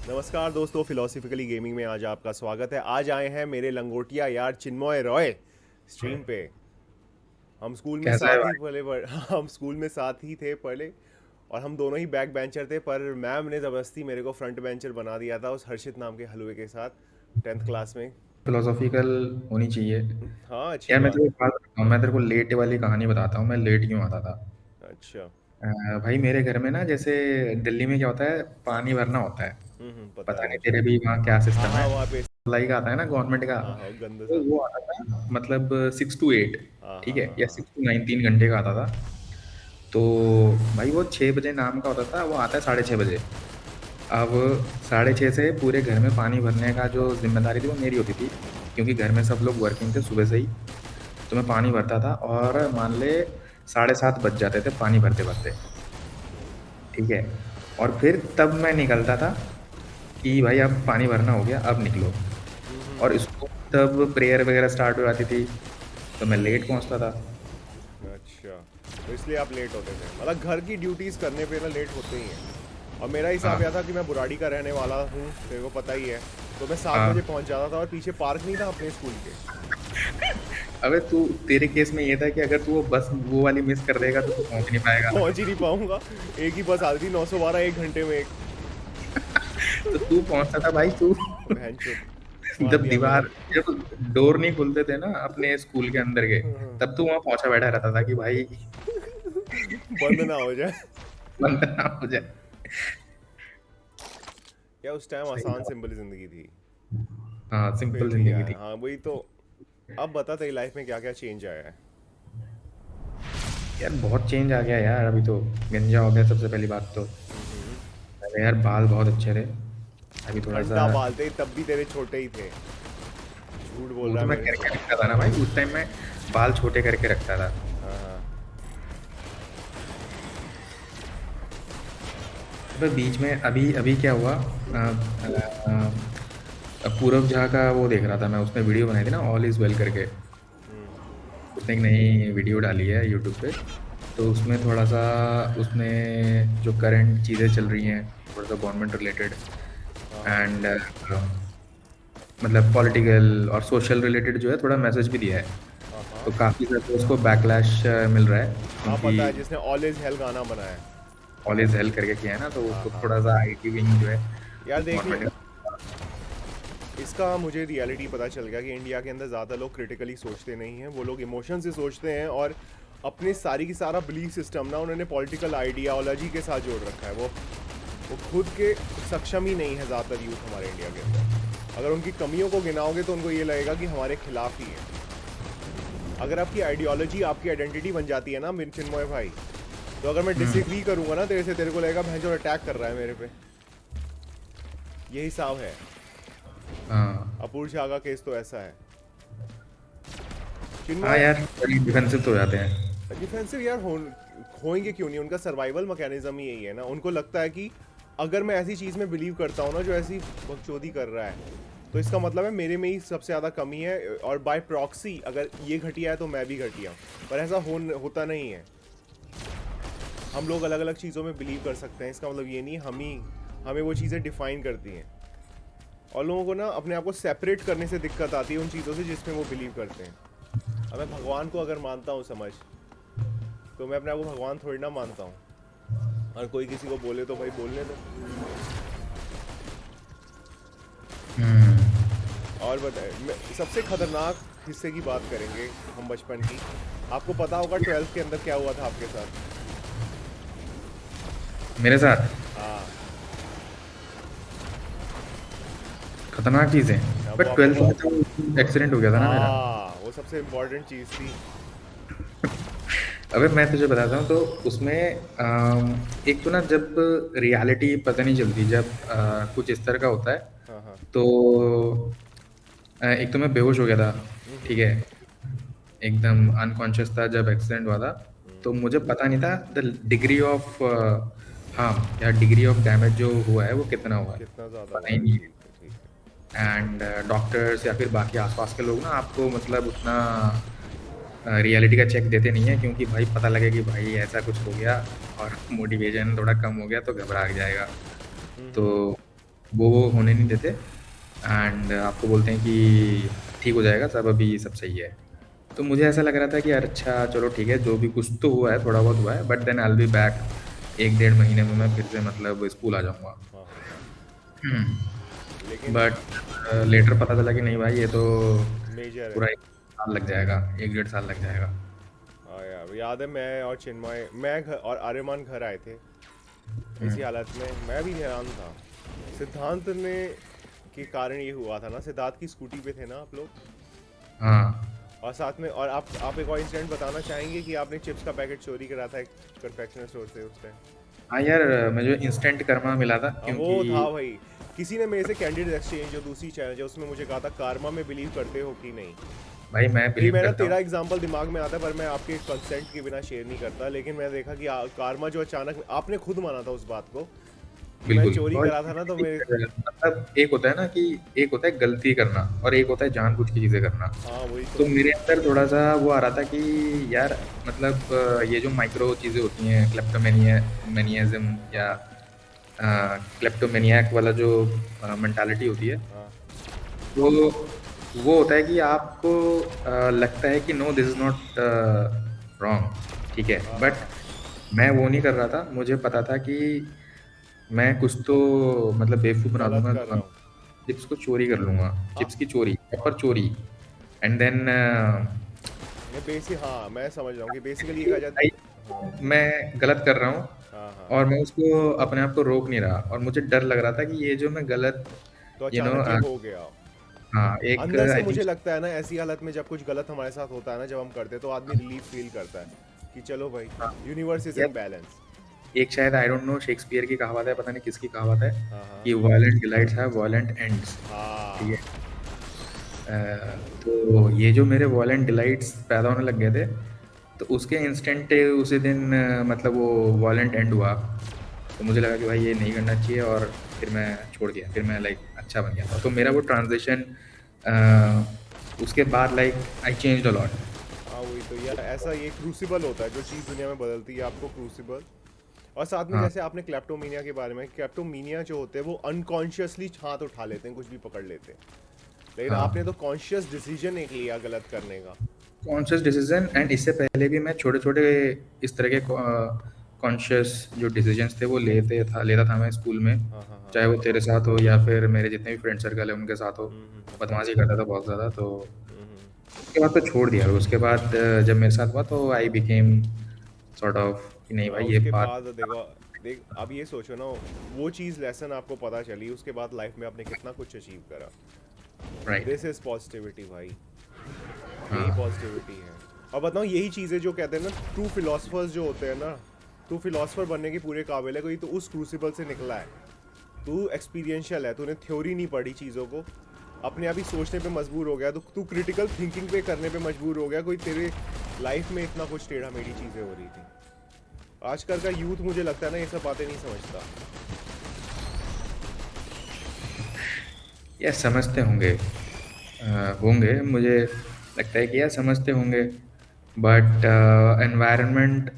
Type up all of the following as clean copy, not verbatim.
नमस्कार दोस्तों, philosophically gaming में आज आपका स्वागत है। आज आए हैं मेरे लंगोटिया यार चिन्मय रॉय स्ट्रीम पे। हम स्कूल में कैसा है साथ ही भाई? हम स्कूल में साथ ही थे पहले। और हम दोनों ही बैक बेंचर थे, पर मैम ने ज़बरदस्ती मेरे को फ्रंट बेंचर बना दिया था उस हर्षित नाम के हलवे के साथ 10th क्लास में। फिलोसॉफिकल होनी चाहिए। हाँ, अच्छी यार मैं बात तेरे है। को एक बात बताता हूँ, मैं तेरे को लेट वाली कहानी बताता हूँ। मैं लेट क्यों आता था। अच्छा। भाई मेरे घर में ना, जैसे दिल्ली में क्या होता है, पानी भरना होता है। पता है पता नहीं मुझे। तेरे भी वहाँ क्या हाँ सिस्टम हाँ, है। वहाँ पे। सप्लाई का आता है ना, गवर्नमेंट का। हाँ हाँ, गंदा तो सा। वो आता था मतलब 6 to 8। हाँ ठीक हाँ है, हाँ या हाँ। 6 to 9, 3 घंटे का आता था। तो भाई वो 6 बजे नाम का होता था, वो आता है 6:30 बजे। अब 6:30 से पूरे घर में पानी भरने का जो जिम्मेदारी थी वो मेरी होती थी, क्योंकि घर में सब लोग वर्किंग थे सुबह से ही। तो मैं पानी भरता था और मान ले 7:30 बज जाते थे पानी भरते भरते। ठीक है। और फिर तब मैं निकलता था कि भाई अब पानी भरना हो गया, अब निकलो। और स्कूल तब प्रेयर वगैरह स्टार्ट हो जाती थी, तो मैं लेट पहुंचता था। अच्छा, तो इसलिए आप लेट होते थे। मतलब घर की ड्यूटीज करने पे ना लेट होते ही हैं। और मेरा हिसाब यह हाँ था कि मैं बुराड़ी का रहने वाला हूँ, तेरे को पता ही है। तो मैं 7 बजे हाँ। पहुँच जाता था, और पीछे पार्क नहीं था अपने स्कूल के। अबे तू, तेरे केस में ये था कि अगर तू वो बस वो वाली मिस कर देगा तो तू पहुंच नहीं पाएगा। पहुँच ही नहीं पाऊंगा। एक ही बस आती थी, 912, 1 घंटे में एक। तो तू पहुंचता था भाई तू। बहन चोद, मार जब दिया मैंने। दीवार जब डोर नहीं खुलते थे ना अपने स्कूल के अंदर के, तब तू वहां पहुंचा बैठा रहता था कि भाई बंद ना हो जाए। बंद ना हो जाए। क्या उस टाइम सही आसान था। सिंपल जिंदगी थी। हाँ, फिर सिंपल भी जिंदगी यार, थी। हाँ वही तो। अब बता, तेरी लाइफ में क्या क्या चेंज आया है। यार बहुत चेंज आ गया यार, अभी तो गंजा हो गया सबसे पहली बात तो। पहले यार बाल बहुत अच्छे थे, अभी थोड़ा सा। घंटा बालते तब भी तेरे छोटे ही थे। झूठ बोल वो रहा तो है मैं मेरे से। करके रखता था ना भाई, उस टाइम मैं बाल छोटे करके रखता था। हाँ हाँ। अबे बीच में अभी अभी क्या हुआ, पूरब झा का वो देख रहा था मैं, उसने वीडियो बनाई थी ना, ऑल इज वेल करके। उसने एक नई वीडियो डाली है यूट्यूब पे। तो उसमें थोड़ा सा, उसने जो करंट चीज़ें चल रही हैं थोड़ा सा गवर्नमेंट रिलेटेड हाँ हाँ एंड मतलब पॉलिटिकल और सोशल रिलेटेड जो है थोड़ा मैसेज भी दिया है। हाँ हाँ। तो काफ़ी ज़्यादा उसको बैकलैश मिल रहा है, हाँ, क्योंकि पता है, जिसने ऑल इज हेल गाना बनाया है। ऑल इज हेल करके किया है ना, तो हाँ उसको हाँ थोड़ा हाँ। सा आईटी विंग जो है यार देख ले, गवर्नमेंट। इसका मुझे रियलिटी पता चल गया कि इंडिया के अंदर ज़्यादा लोग क्रिटिकली सोचते नहीं हैं, वो लोग इमोशन से सोचते हैं। और अपने सारी की सारा बिलीफ सिस्टम ना उन्होंने पॉलिटिकल आइडियालॉजी के साथ जोड़ रखा है। वो खुद के सक्षम ही नहीं है ज़्यादातर यूथ हमारे इंडिया के अंदर। अगर उनकी कमियों को गिनाओगे तो उनको ये लगेगा कि हमारे खिलाफ ही है। अगर आपकी आइडियोलॉजी आपकी आइडेंटिटी बन जाती है ना मेरे चिन्मय भाई, तो अगर मैं हम्म। डिसएग्री करूंगा ना तेरे से, तेरे को लगेगा भैंसो अटैक कर रहा है मेरे पे। ये हिसाब है। हाँ अपूर शाह का केस तो ऐसा है। हाँ चिन्मय, यार, बड़ी डिफेंसिव तो हो जाते हैं। डिफेंसिव यार होएंगे क्यों नहीं। उनका सर्वाइवल मैकेनिज्म ही यही है ना। उनको लगता है कि अगर मैं ऐसी चीज़ में बिलीव करता हूँ ना जो ऐसी बकचोदी कर रहा है, तो इसका मतलब है मेरे में ही सबसे ज़्यादा कमी है, और बाय प्रॉक्सी अगर ये घटिया है तो मैं भी घटिया हूँ। पर ऐसा होता नहीं है। हम लोग अलग अलग चीज़ों में बिलीव कर सकते हैं, इसका मतलब ये नहीं हमें वो चीज़ें डिफाइन करती हैं। और लोगों को ना अपने आप को सेपरेट करने से दिक्कत आती है उन चीज़ों से जिसमें वो बिलीव करते हैं। अब मैं भगवान को अगर मानता हूँ समझ, तो मैं अपने आप को भगवान थोड़ी ना मानता हूँ। और कोई किसी को बोले तो भाई बोलने दो। हम्म। और बताए, सबसे खतरनाक हिस्से की बात करेंगे हम, बचपन की। आपको पता होगा 12th के अंदर क्या हुआ था आपके साथ। मेरे साथ हाँ। खतरनाक चीज़ है, अब बट आपको 12th में तो एक्सीडेंट हो गया था ना मेरा। हाँ, वो सबसे इम्पोर्टेंट चीज़ थी। अबे मैं तुझे बताता हूँ, तो उसमें एक तो ना, जब रियलिटी पता नहीं चलती, जब कुछ इस तरह का होता है, हाँ हाँ। तो एक तो मैं बेहोश हो गया था। ठीक है, एकदम अनकॉन्शियस था जब एक्सीडेंट हुआ था। तो मुझे पता नहीं था द डिग्री ऑफ हार्म या डिग्री ऑफ डैमेज जो हुआ है वो कितना हुआ है, कितना ज़्यादा पता हुआ ही है, नहीं है। ठीक है ठीक है। एंड डॉक्टर्स या फिर बाकी आसपास के लोग ना आपको मतलब उतना रियलिटी का चेक देते नहीं है, क्योंकि भाई पता लगे कि भाई ऐसा कुछ हो गया और मोटिवेशन थोड़ा कम हो गया तो घबरा जाएगा। तो वो होने नहीं देते एंड आपको बोलते हैं कि ठीक हो जाएगा सब, अभी सब सही है। तो मुझे ऐसा लग रहा था कि यार अच्छा चलो ठीक है, जो भी कुछ तो हुआ है थोड़ा बहुत हुआ है, but then I will be back. 1 डेढ़ महीने में मैं फिर से मतलब स्कूल आ जाऊँगा। हाँ हाँ हाँ। लेकिन बट लेटर पता चला कि नहीं भाई, ये तो मेजर है। पूरा 1 साल लग जाएगा, 1 डेढ़ साल लग जाएगा। हाँ यार, याद है मैं और चिन्मय, मैं घर और आर्यमान घर आए थे इसी हम्म, हालत में। मैं भी हैरान था। सिद्धांत ने के कारण ये हुआ था ना, सिद्धार्थ की स्कूटी पे थे ना आप लोग। हाँ और साथ में, और आप एक और इंसिडेंट बताना चाहेंगे कि आपने चिप्स का पैकेट चोरी करा था एक कन्फेक्शनरी स्टोर से उस टाइम। हाँ यार, मुझे इंस्टेंट कर्मा मिला था हाँ वो क्योंकि था भाई। किसी ने मेरे से कैंडिडेट एक्सचेंज जो दूसरी चैनल है उसमें मुझे कहा था कार्मा में बिलीव करते हो कि नहीं। भाई मैं अभी बिलीव मेरा करता हूँ। तेरा एग्जांपल दिमाग में आता है पर मैं आपके कंसेंट के बिना शेयर नहीं करता, लेकिन मैं देखा कि कार्मा जो अचानक आपने खुद माना था उस बात को कि मैं बिल्कुल। चोरी और करा था ना, तो मेरे। मतलब एक होता है ना कि एक होता है गलती करना और एक होता है जानबूझ के चीज़ें करना। हाँ वही तो तो। मेरे अंदर थोड़ा-सा वो आ रहा था कि यार मतलब ये जो माइक्रो चीज़ें होती हैं, मैनियाज़म या क्लेप्टोमेनियाक वाला जो मेंटालिटी होती है, हाँ वो वो होता है कि आपको लगता है कि no this is not wrong, ठीक है? हाँ हाँ बट हाँ। मैं वो नहीं कर रहा था। मुझे पता था कि मैं कुछ तो मतलब बेवकूफ़ बना गलत दूँगा, कर रहा हूँ। चिप्स को चोरी कर लूँगा, हाँ चिप्स की चोरी, प्रॉपर चोरी। एंड देन ये बेसिक, हाँ मैं समझ रहा हूँ कि बेसिकली ये कहा भाई जाता। हाँ मैं गलत कर रहा हूँ हाँ हाँ। और मैं उसको अपने आप को रोक नहीं रहा और मुझे डर लग रहा था कि ये जो मैं गलत तो यू नो अचानक ये हो गया। हाँ, एक अंदर से आई थिंक मुझे लगता है ना, ऐसी हालत में जब कुछ गलत हमारे साथ होता है ना, जब हम करते हैं तो आदमी रिलीफ फील करता है कि चलो भाई, हाँ, यूनिवर्स इज यार इन बैलेंस। एक शायद आई डोंट नो शेक्सपियर की कहावत है, पता नहीं किसकी कहावत है हाँ हाँ कि violent delights have violent ends, ठीक है? हाँ। तो ये जो मेरे वायलेंट डिलाइट्स पैदा होने लग गए थे, तो उसके इंस्टेंट उसी दिन मतलब वो वायलेंट एंड हुआ। तो मुझे लगा कि भाई ये नहीं करना चाहिए और फिर मैं छोड़ दिया। फिर मैं लाइक अच्छा बन गया था। तो मेरा वो ट्रांज़िशन उसके बाद like I changed a lot. हाँ वही तो यार, ऐसा ये क्रूसिबल होता है जो चीज़ दुनिया में बदलती है आपको, क्रूसिबल। और साथ में हाँ, जैसे आपने क्लेप्टोमीनिया के बारे में, क्लेप्टोमीनिया जो होते हैं वो अनकॉन्शियसली हाथ उठा लेते हैं, कुछ भी पकड़ लेते हैं। लेकिन आपने हाँ। तो कॉन्शियस डिसीजन एक लिया गलत करने का। कॉन्शियस डिसीज़न एंड इससे पहले भी मैं छोटे-छोटे इस तरह के कॉन्शियस जो डिसीज़न्स थे वो लेता था मैं स्कूल में। हाँ हाँ हाँ। चाहे वो तेरे साथ हो या फिर मेरे जितने भी फ्रेंड सर्कल है उनके साथ हो। हम्म। बदमाशी करता था बहुत ज़्यादा, तो हम्म। उसके बाद तो छोड़ दिया। उसके बाद जब मेरे साथ हुआ तो आई बिकेम सॉर्ट ऑफ कि नहीं भाई ये उसके बात। बाद देखो, देख अब ये सोचो ना, वो चीज़ लेसन आपको पता चली, उसके बाद लाइफ में आपने कितना कुछ अचीव करा। राइट। दिस इज पॉजिटिविटी भाई। यही हाँ, पॉजिटिविटी है। और बताओ, यही चीज़ें जो कहते हैं ना, ट्रू फिलोसफर्स जो होते हैं ना, तू फिलोसफर बनने के पूरे काबिल है, कोई तो उस क्रूसिबल से निकला है। तू एक्सपीरियंशियल है, तूने थ्योरी नहीं पढ़ी चीज़ों को, अपने आप ही सोचने पे मजबूर हो गया, तो तू क्रिटिकल थिंकिंग पे करने पे मजबूर हो गया। कोई तेरे लाइफ में इतना कुछ टेढ़ा मेढ़ी चीज़ें हो रही थी। आजकल का यूथ मुझे लगता है ना, ये सब बातें नहीं समझता। यार समझते होंगे, होंगे मुझे लगता है कि यार समझते होंगे। बट एनवायरनमेंट,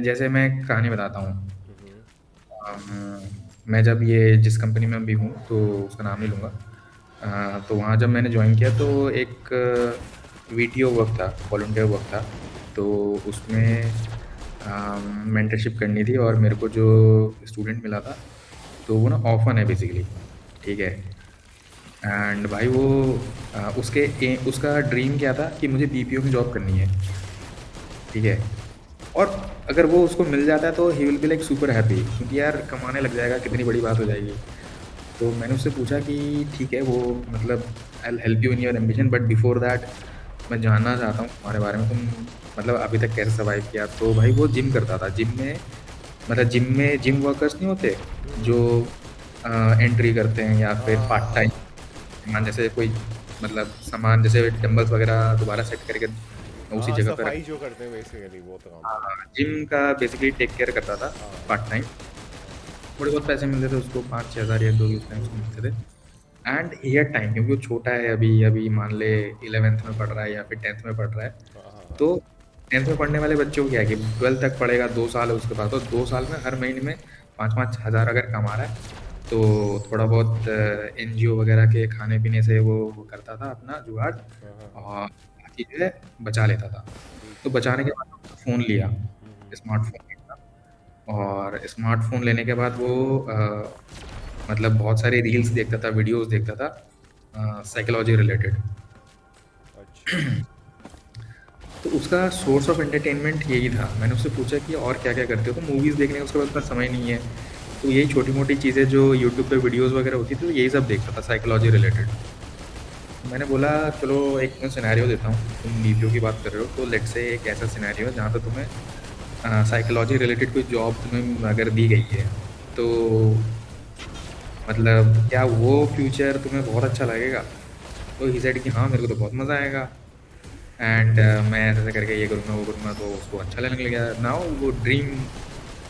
जैसे मैं एक कहानी बताता हूँ। हम्म। मैं जब ये जिस कंपनी में अभी हूँ तो उसका नाम नहीं लूँगा। तो वहाँ जब मैंने जॉइन किया तो एक वीटीओ वर्क था, वॉलंटियर वर्क था। तो उसमें मेंटरशिप करनी थी और मेरे को जो स्टूडेंट मिला था तो वो ना ऑर्फन है बेसिकली, ठीक है? एंड भाई वो उसका ड्रीम क्या था कि मुझे बीपीओ में जॉब करनी है, ठीक है? और अगर वो उसको मिल जाता है तो he will be like super happy क्योंकि यार कमाने लग जाएगा, कितनी बड़ी बात हो जाएगी। तो मैंने उससे पूछा कि ठीक है वो मतलब I will help you in your ambition but before that मैं जानना चाहता हूँ तुम्हारे बारे में, तुम मतलब अभी तक कैसे सर्वाइव किया। तो भाई वो जिम करता था। जिम में मतलब जिम वर्कर्स नहीं होते जो एंट्री करते हैं या फिर पार्ट टाइम हाँ सामान, जैसे कोई मतलब सामान जैसे डंबल्स वगैरह दोबारा सेट करके उसी हाँ, जगह पे रख। सफाई जो करते हैं बेसिकली वो तो काम हाँ, करते जिम का बेसिकली टेक केयर करता था हैं। हाँ। Part time. थोड़े बहुत पैसे मिलते थे उसको, 5-6 हज़ार या जो भी उस टाइम उसको मिलते थे। एंड ही हैड टाइम क्योंकि वो छोटा है अभी, अभी मान ले 11th में पढ़ रहा है या फिर 10th में पढ़ रहा है। हाँ हाँ हाँ। तो 10th में पढ़ने वाले बच्चों को क्या है कि 12th तक पढ़ेगा, 2 साल है उसके पास, तो 2 साल में हर महीने में 5-5 हज़ार अगर कमा रहा है तो थोड़ा बहुत एनजीओ वगैरह के खाने पीने से वो करता था अपना जुगाड़, हाँ हाँ। और बाकी जो है बचा लेता था। ठीक तो है। बचाने के बाद उसने फ़ोन लिया, हम्म। स्मार्टफ़ोन लिया, और स्मार्टफ़ोन लेने के बाद वो मतलब बहुत सारे रील्स देखता था, वीडियोज़ देखता था साइकोलॉजी रिलेटेड। अच्छा। तो उसका सोर्स ऑफ एंटरटेनमेंट यही था। मैंने उससे पूछा कि और क्या-क्या करते हो? तो मूवीज़ देखने का उसके पास उतना समय नहीं है। तो यही छोटी-मोटी चीज़ें जो यूट्यूब पे वीडियोज़ वगैरह होती थी, तो यही सब देखता था साइकोलॉजी रिलेटेड। तो मैंने बोला चलो एक मैं सिनेरियो देता हूँ, तुम बीपीओ की बात कर रहे हो, तो लेट्स से एक ऐसा सिनेरियो है जहाँ पे तुम्हें साइकोलॉजी रिलेटेड कोई जॉब तुम्हें अगर दी गई है, तो मतलब क्या वो फ्यूचर तुम्हें बहुत अच्छा लगेगा? तो ही सेड कि हाँ, मेरे को तो बहुत मज़ा आएगा। एंड मैं ऐसे-ऐसे करके ये करूँगा, वो करूँगा, तो उसको अच्छा लगने लग गया। नाउ वो ड्रीम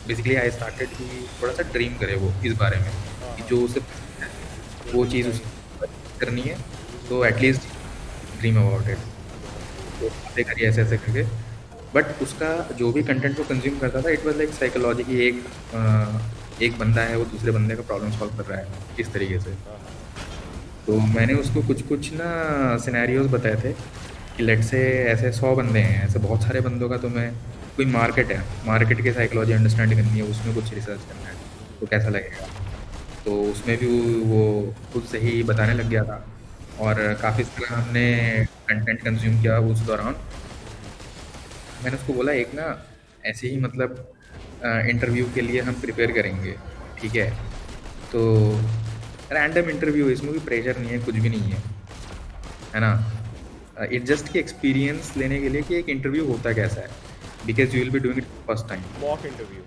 बेसिकली आई स्टार्टेड कि थोड़ा-सा ड्रीम करे वो इस बारे में, हाँ कि हाँ। जो उसे पसंद है, जो वो भी चीज़ ड्राइंग। उसे करनी है, तो at least dream about it. तो बातें करी ऐसे-ऐसे करके, बट उसका जो भी कंटेंट वो कंज़्यूम करता था, इट वाज़ लाइक साइकोलॉजी की एक बंदा है, वो दूसरे बंदे का प्रॉब्लम सॉल्व कर रहा है, इस तरीके से। हाँ हाँ। तो मैंने उसको कुछ-कुछ ना सिनेरियोज़ बताए थे कि लेट्स से ऐसे 100 बंदे हैं, ऐसे बहुत सारे बंदों का तुम्हें कोई मार्केट है, मार्केट की साइकोलॉजी अंडरस्टैंड करनी है, उसमें कुछ रिसर्च करना है, तो कैसा लगेगा? तो उसमें भी वो खुद से ही बताने लग गया था, और काफ़ी सारा हमने कंटेंट कंज़्यूम किया उस दौरान। मैंने उसको बोला एक ना ऐसे ही मतलब इंटरव्यू के लिए हम प्रिपेयर करेंगे, ठीक है? तो रैंडम इंटरव्यू है, इसमें कोई प्रेशर नहीं है, कुछ भी नहीं है ना? इट्स जस्ट कि एक्सपीरियंस लेने के लिए कि एक इंटरव्यू होता कैसा है, because you will be doing it first time. Mock interview.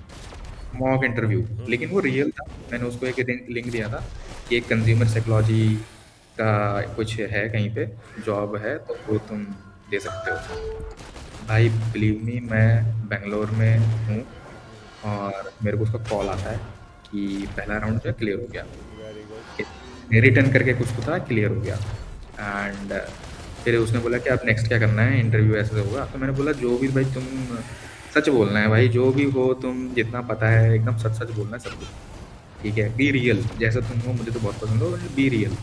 Mock interview, लेकिन वो रियल था। मैंने उसको एक लिंक दिया था कि एक कंज्यूमर साइकोलॉजी का कुछ है कहीं पे, जॉब है, तो वो तुम दे सकते हो। भाई बिलीव मी, मैं बैंगलोर में हूँ, और मेरे को उसका कॉल आता है कि पहला राउंड जो है क्लियर हो गया। Very good. रिटर्न करके कुछ तो था, क्लियर हो गया। एंड फिर उसने बोला कि अब नेक्स्ट क्या करना है, इंटरव्यू ऐसे होगा। तो मैंने बोला जो भी भाई तुम सच बोलना है भाई, जो भी हो तुम जितना पता है एकदम सच सच बोलना है सब कुछ, ठीक है? बी रियल, जैसा तुम हो मुझे तो बहुत पसंद हो, बी रियल।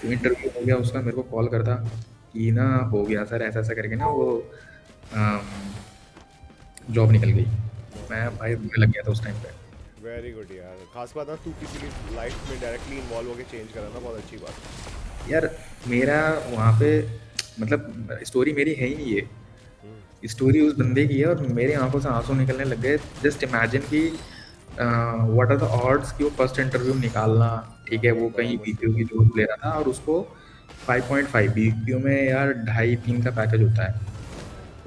तो इंटरव्यू हो गया उसका, मेरे को कॉल करता कि ना हो गया सर ऐसा ऐसा करके ना वो जॉब निकल गई। मैं भाई रोने लग गया था उस टाइम पे। वेरी गुड यार, खास बात ना तू किसी की लाइफ में डायरेक्टली इन्वॉल्व होकर चेंज करा ना, बहुत अच्छी बात है। यार मेरा वहाँ पे मतलब स्टोरी मेरी है ही नहीं ये, स्टोरी उस बंदे की है, और मेरे आंखों से आंसू निकलने लग गए। जस्ट इमेजिन कि व्हाट आर द ऑड्स कि वो फर्स्ट इंटरव्यू निकालना, ठीक है? वो बड़ा कहीं मुश्किल बीपीओ की है। जॉब ले रहा था, और उसको 5.5 बीपीओ में यार 2.5-3 का पैकेज होता है।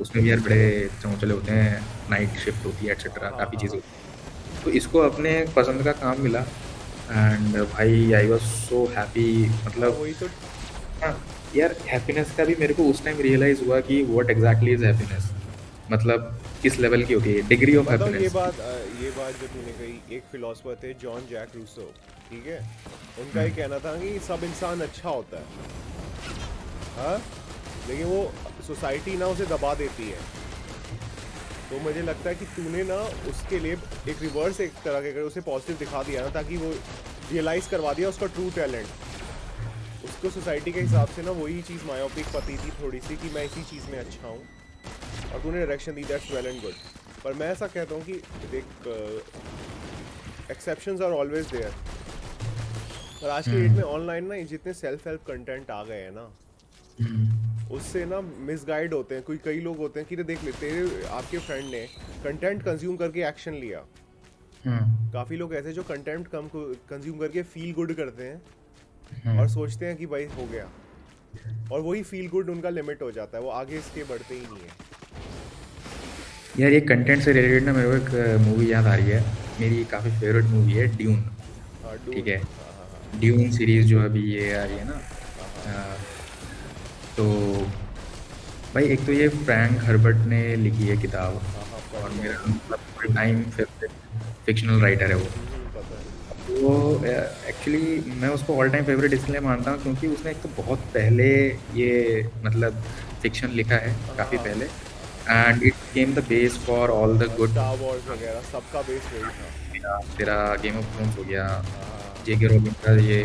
उसमें भी यार बड़े चौचले होते हैं, नाइट शिफ्ट होती है हाँ एटसेट्रा, हाँ काफ़ी हाँ चीज़ें हाँ। होती हैं। तो इसको अपने पसंद का काम मिला, एंड भाई आई वाज़ सो हैप्पी। हाँ मतलब वही तो। हाँ, यार हैप्पीनेस का भी मेरे को उस टाइम रियलाइज़ हुआ कि व्हाट एग्ज़ैक्टली इज़ हैप्पीनेस, मतलब किस लेवल की होती है, डिग्री ऑफ बताओ हैप्पीनेस। ये बात जो तूने कही, एक फिलोसोफर थे जॉन जैक रूसो, ठीक है? उनका हुँ, ये कहना था कि सब इंसान अच्छा होता है, हाँ, लेकिन वो सोसाइटी ना उसे दबा देती है। तो मुझे लगता है कि तूने ना उसके लिए एक रिवर्स एक तरह के उसे पॉजिटिव दिखा दिया ना, ताकि वो रियलाइज करवा दिया उसका ट्रू टैलेंट। उसको सोसाइटी के हिसाब से ना वही चीज़ मायोपिक पती थी थोड़ी सी, कि मैं इसी चीज़ में अच्छा हूँ, और तूने direction the, that's well and good. पर मैं ऐसा कहता हूँ कि देख, एक्सेप्शंस आर ऑलवेज देयर। पर आज की डेट में हुँ, ऑनलाइन ना जितने सेल्फ हेल्प कंटेंट आ गए हैं ना, हुँ, उससे ना मिसगाइड होते हैं। कोई कई लोग होते हैं कि देख ले, तेरे आपके फ्रेंड ने कंटेंट कंज्यूम करके एक्शन लिया। हुँ, काफ़ी लोग ऐसे जो कंटेंट कम कंज्यूम करके फील गुड करते हैं हुँ। और सोचते हैं कि भाई हो गया, और वही फील गुड उनका लिमिट हो जाता है, वो आगे इसके बढ़ते ही नहीं है। यार ये कंटेंट से रिलेटेड ना मेरे को एक मूवी याद आ रही है। मेरी काफ़ी फ़ेवरेट मूवी है ड्यून, हाँ ठीक डून, है? हाँ हाँ हाँ ड्यून सीरीज़ जो अभी ये आ रही है ना, हाँ हाँ। अ, तो भाई एक तो ये फ्रैंक हर्बर्ट ने लिखी है किताब, हाँ हाँ और पढ़ी है मेरा मैंने। मतलब all time favourite fictional writer है वो। पता है। वो एक्चुअली मैं उसको ऑल टाइम फेवरेट इसलिए मानता हूँ क्योंकि उसने एक तो बहुत पहले ये मतलब फ़िक्शन लिखा है, हाँ हाँ काफ़ी हाँ पहले, हाँ and it became the base for all the हाँ। गुड। स्टार वॉर्स वगैरह सबका बेस वही था। तेरा तेरा गेम ऑफ थ्रोन्स हो गया, हाँ जेके रोलिंग का ये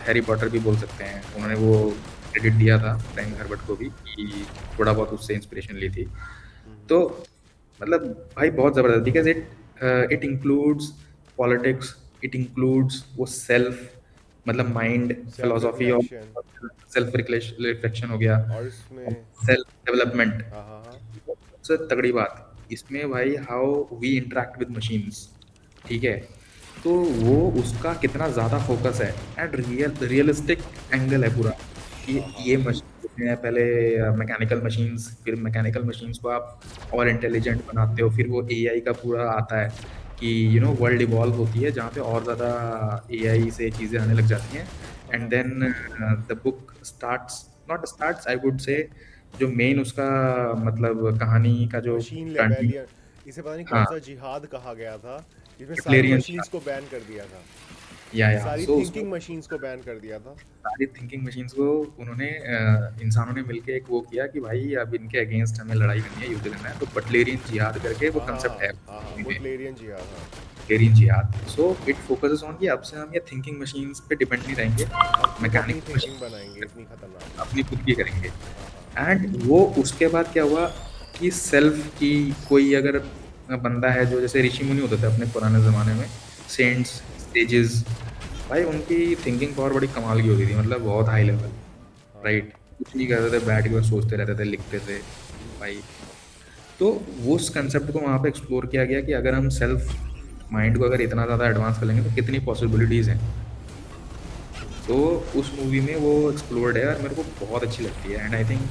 हैरी पॉटर भी बोल सकते हैं, उन्होंने वो क्रेडिट दिया था फ्रैंक हर्बर्ट को भी कि थोड़ा बहुत उससे इंस्पिरेशन ली थी। तो मतलब भाई बहुत ज़बरदस्त, because it includes politics, it includes वो सेल्फ, मतलब माइंड, सेल्फ फिलॉसफी और रिफ्लेक्शन। सेल्फ रिफ्लेक्शन हो गया, और इसमें सेल्फ डेवलपमेंट। हाँ हाँ हाँ। सबसे तगड़ी बात इसमें भाई, how we interact with machines, ठीक है, तो वो उसका कितना ज़्यादा फोकस है एंड रियलिस्टिक एंगल है पूरा कि हाँ हाँ ये मशीन है, पहले मैकेनिकल मशीन्स, फिर मैकेनिकल मशीन्स को आप और इंटेलिजेंट बनाते हो, फिर वो एआई का पूरा आता है कि वर्ल्ड इवॉल्व होती है जहाँ पे और ज़्यादा एआई से चीज़ें आने लग जाती हैं, एंड हाँ। Then the book starts, not starts I would say, जो मेन उसका मतलब कहानी का जो मशीन टर्निंग, लेबेलियन, इसे पता नहीं कौन हाँ, सा जिहाद कहा गया था, जिसमें सारी हिटलेरियन, मशीन्स को बैन कर दिया था। या सारी सो उसमें थिंकिंग मशीन्स को बैन कर दिया था। सारी थिंकिंग मशीन्स को उन्होंने इंसानों ने मिलके एक वो किया कि भाई अब इनके अगेंस्ट हमें लड़ाई करनी है, युद्ध करना है, तो बटलेरियन जिहाद करके वो हाँ हाँ कंसेप्ट है हाँ हाँ, में, बुटलेरियन जिहाद हाँ। बटलेरियन जिहाद। सो इट फोकसेस ऑन कि अब से हम ये थिंकिंग मशीन्स पे डिपेंड नहीं रहेंगे, हम खुद अपनी मैकेनिकल थिंकिंग मशीन बनाएंगे इतनी खतरनाक। अपनी खुद की करेंगे। हाँ हाँ एंड वो उसके बाद क्या हुआ कि सेल्फ की कोई अगर बंदा है जो जैसे ऋषि मुनि होते थे अपने पुराने ज़माने में, सेंट्स, सेजेस, भाई उनकी थिंकिंग पावर बड़ी कमाल की होती थी, मतलब बहुत हाई लेवल, हाँ हाँ। राइट, कुछ नहीं करते थे, बैठ के बस सोचते रहते थे, लिखते थे भाई। तो वो उस कंसेप्ट को वहाँ पे एक्सप्लोर किया गया कि अगर हम सेल्फ माइंड को अगर इतना ज़्यादा एडवांस कर लेंगे तो कितनी पॉसिबिलिटीज़ हैं। तो उस मूवी में वो एक्सप्लोर्ड है और मेरे को बहुत अच्छी लगती है, and I think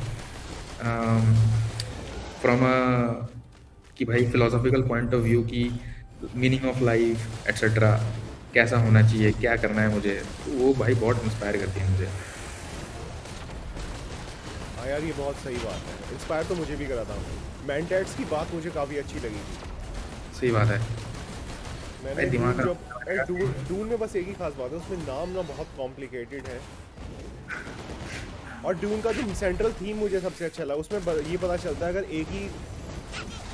from a कि भाई फिलोसॉफिकल पॉइंट ऑफ व्यू की मीनिंग ऑफ लाइफ एटसेट्रा, कैसा होना चाहिए, क्या करना है मुझे, तो वो भाई बहुत इंस्पायर करती है मुझे। हाँ यार, ये बहुत सही बात है, इंस्पायर तो मुझे भी करा था। मैनटेट्स की बात मुझे काफ़ी अच्छी लगी थी। सही बात है भाई, मैंने दिमाग डून खराब जो अरे करेगा। डून में बस एक ही खास बात है, उसमें नाम ना बहुत कॉम्प्लिकेटेड है। और डून का जो सेंट्रल थीम मुझे सबसे अच्छा लगा, उसमें ये पता चलता है अगर एक ही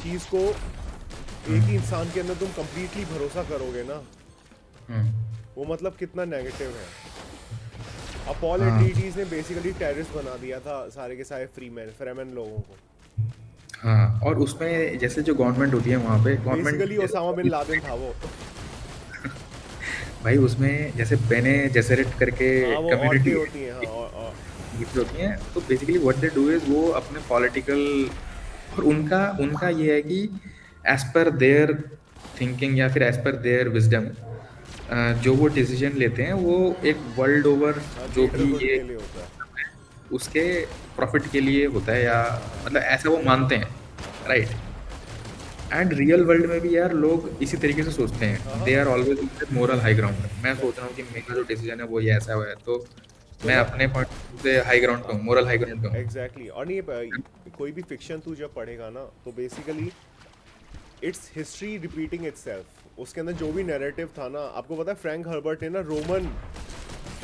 चीज़ को, एक ही हम्म, इंसान के अंदर तुम कंप्लीटली भरोसा करोगे ना, हम्म, वो मतलब कितना नेगेटिव है। अपॉल हाँ एट्रीटीज ने बेसिकली टेररिस्ट बना दिया था सारे के सारे फ्रेमन लोगों को। हाँ, और उसमें जैसे जो गवर्नमेंट होती है वहाँ पे government basically Osama bin Laden था वो। भाई उसमें जैसे बेने जेसेरेट करके हाँ, वो औरतें कम्युनिटी होती हैं, हाँ है, और गिफ्ट होती हैं, तो basically what they do is वो अपने पॉलिटिकल, और उनका उनका ये है कि एज पर देयर थिंकिंग या फिर एज पर देयर विजडम जो वो डिसीजन लेते हैं वो एक वर्ल्ड ओवर हाँ, जो ग्रेटर भी गुड ये के लिए होता है। उसके प्रॉफिट के लिए होता है, या हाँ हाँ मतलब ऐसा वो मानते हैं, हाँ राइट। एंड रियल वर्ल्ड में भी यार लोग इसी तरीके से सोचते हाँ हैं, हाँ दे हाँ। Are always moral high ground. मैं मैं सोच रहा हूँ कि मेरा जो डिसीजन है वो ये ऐसा हुआ है, तो तो मैं ना अपने पॉइंट से हाई ग्राउंड पे हूँ, मोरल हाई ग्राउंड पे हूँ। एग्जैक्टली और नहीं कोई भी फिक्शन तू जब पढ़ेगा ना, तो basically it's history repeating itself. उसके अंदर जो भी नैरेटिव था ना, आपको पता है फ्रैंक हर्बर्ट ने ना रोमन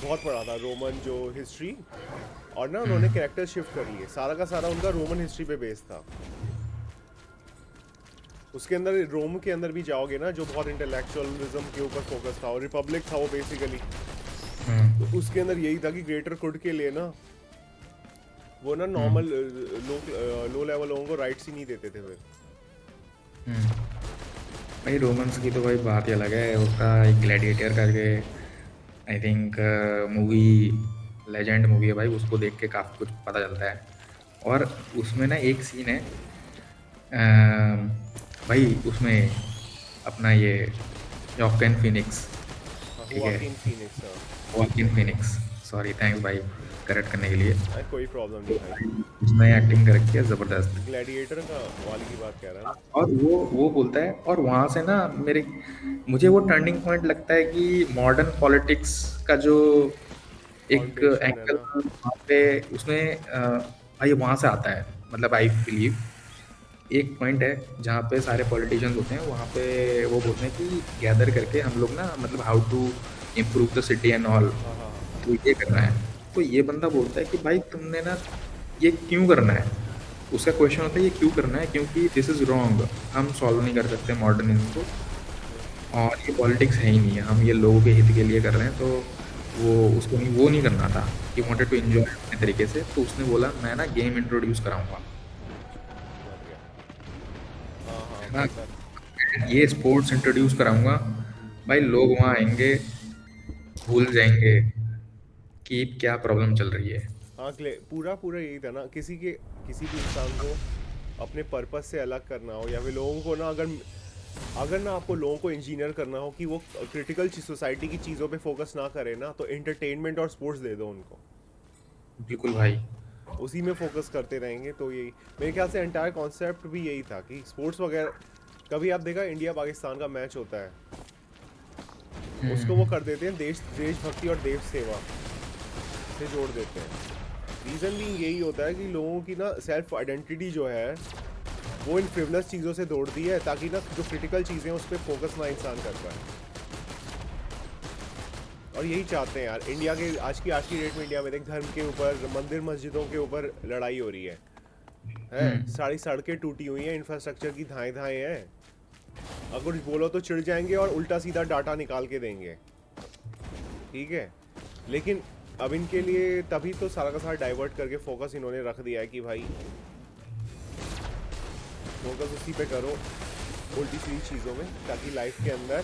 बहुत पढ़ा था, रोमन जो हिस्ट्री, और ना उन्होंने हम्म, कैरेक्टर शिफ्ट कर लिए, सारा का सारा उनका रोमन हिस्ट्री पे बेस्ड था। उसके अंदर रोम के अंदर भी जाओगे ना, जो बहुत इंटेलेक्चुअलिज्म के ऊपर फोकस था, और रिपब्लिक था वो बेसिकली। तो हम्म, उसके अंदर यही था कि ग्रेटर गुड के लिए ना, वो ना हम्म, नॉर्मल लोग, लो लेवल लोगों को राइट्स ही नहीं देते थे फिर। हम्म। भाई रोमांस की तो भाई बात ही अलग है, उसका एक ग्लैडिएटर करके I think movie, legend movie है भाई, उसको देख के काफ़ी कुछ पता चलता है। और उसमें ना एक सीन है, भाई उसमें अपना ये जॉक्विन फिनिक्स, हाँ, ठीक है, हुआकिन फीनिक्स। हाँ, वॉकिन फिनिक्स, सॉरी, थैंक्स भाई करेक्ट करने के लिए। अरे कोई प्रॉब्लम तो नहीं भाई। भाई उसने एक्टिंग कर रखी है ज़बरदस्त। ग्लैडिएटर का वाली की बात कह रहा है ना। और वो बोलता है, और वहाँ से ना मेरे मुझे वो टर्निंग पॉइंट लगता है कि मॉडर्न पॉलिटिक्स का जो एक फाउंडेशन है एंगल ना। वहाँ पे उसमें भाई वहाँ से आता है, मतलब आई बिलीव एक पॉइंट है जहाँ पे सारे पॉलिटिशियंस होते हैं, वहाँ पे वो बोलते हैं कि गैदर करके हम लोग ना, मतलब how to improve the city and all, हाँ हाँ हाँ। तो ये करना है। तो ये बंदा बोलता है कि भाई तुमने ना ये क्यों करना है, उसका क्वेश्चन होता है ये क्यों करना है, क्योंकि दिस इज रॉन्ग, हम सॉल्व नहीं कर सकते मॉडर्निज्म को, और ये पॉलिटिक्स है ही नहीं है, हम ये लोगों के हित के लिए कर रहे हैं। तो वो नहीं करना था, ही वांटेड टू एंजॉय अपने तरीके से। तो उसने बोला मैं ना गेम इंट्रोड्यूस कराऊंगा, समझ गया। हाँ हाँ, है ना, पता है। ये स्पोर्ट्स इंट्रोड्यूस कराऊंगा। भाई लोग वहाँ आएंगे, भूल जाएंगे कि क्या प्रॉब्लम चल रही है। हाँ, पूरा पूरा यही था ना, किसी भी इंसान को अपने पर्पस से अलग करना हो, या फिर लोगों को ना, अगर अगर ना आपको लोगों को इंजीनियर करना हो कि वो क्रिटिकल सोसाइटी की चीज़ों पे फोकस ना करे ना, तो एंटरटेनमेंट और स्पोर्ट्स दे दो उनको, बिल्कुल भाई। उसी में फोकस करते रहेंगे। तो यही मेरे ख्याल से एंटायर कॉन्सेप्ट भी यही था कि स्पोर्ट्स वगैरह, कभी आप देखा इंडिया पाकिस्तान का मैच होता है, उसको वो हम्म, कर देते हैं देशभक्ति और देश सेवा से जोड़ देते हैं। रीज़न भी यही होता है कि लोगों की ना सेल्फ आइडेंटिटी जो है वो इन फ्रिवलस चीज़ों से दौड़ती है, ताकि ना जो क्रिटिकल चीज़ें हैं उस पर फोकस ना इंसान कर पाए। और यही चाहते हैं यार, इंडिया के आज की डेट में इंडिया में देख, धर्म के ऊपर, मंदिर मस्जिदों के ऊपर लड़ाई हो रही है, हम्म, सारी सड़कें टूटी हुई हैं, इंफ्रास्ट्रक्चर की धाएँ धाएँ हैं। अगर कुछ बोलो तो चिढ़ जाएंगे और उल्टा सीधा डाटा निकाल के देंगे, ठीक है। लेकिन अब इनके लिए तभी तो सारा का सारा डाइवर्ट करके फोकस इन्होंने रख दिया है कि भाई फोकस उसी पे करो, उल्टी सीधी चीज़ों में, ताकि लाइफ के अंदर